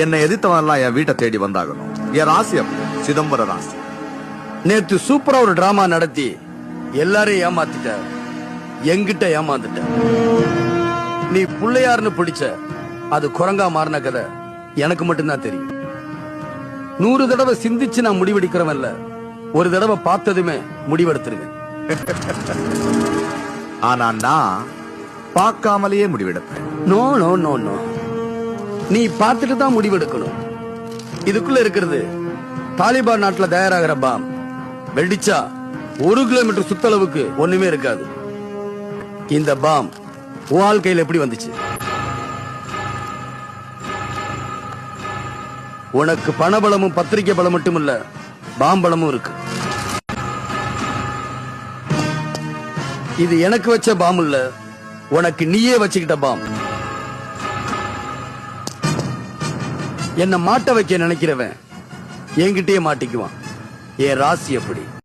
என்னை எதிர்த்தவன்லாம் என் வீட்டை தேடி வந்தாகணும். என் ராசியம் சிதம்பர ராசி. நேத்து சூப்பரா ஒரு டிராமா நடத்தி எல்லாரையும் ஏமாத்திட்ட, எங்கிட்ட ஏமாந்துட்ட. நீ புள்ளையாருன்னு பிடிச்ச அது குரங்கா மாறின கதை எனக்கு மட்டும்தான் தெரியும். 100 தடவை சிந்திச்சு நான் முடிவெடுக்கிறவன் இல்ல, ஒரு தடவை பார்த்ததுமே முடிவெடுத்துருவேன். ஆனா நான் பார்க்காமலேயே முடிவெடுப்பேன். நோ நோ நோ நோ, நீ பார்த்துட்டு தான் முடிவெடுக்கணும். இதுக்குள்ள இருக்கிறது தாலிபான் நாட்டுல தயாராகிற பாம். வெடிச்சா 1 கிலோமீட்டர் சுத்தளவுக்கு ஒண்ணுமே இருக்காது. இந்த பாம் வாழ்க்கையில் எப்படி வந்துச்சு? உனக்கு பணபலமும் பத்திரிகை பலம் மட்டும் இல்ல, பாம்பலமும் இருக்கு. இது எனக்கு வச்ச பாம் இல்ல, உனக்கு நீயே வச்சுக்கிட்ட பாம். என்ன மாட்ட வைக்க நினைக்கிறவன் என்கிட்டயே மாட்டிக்குவான். என் ராசி எப்படி?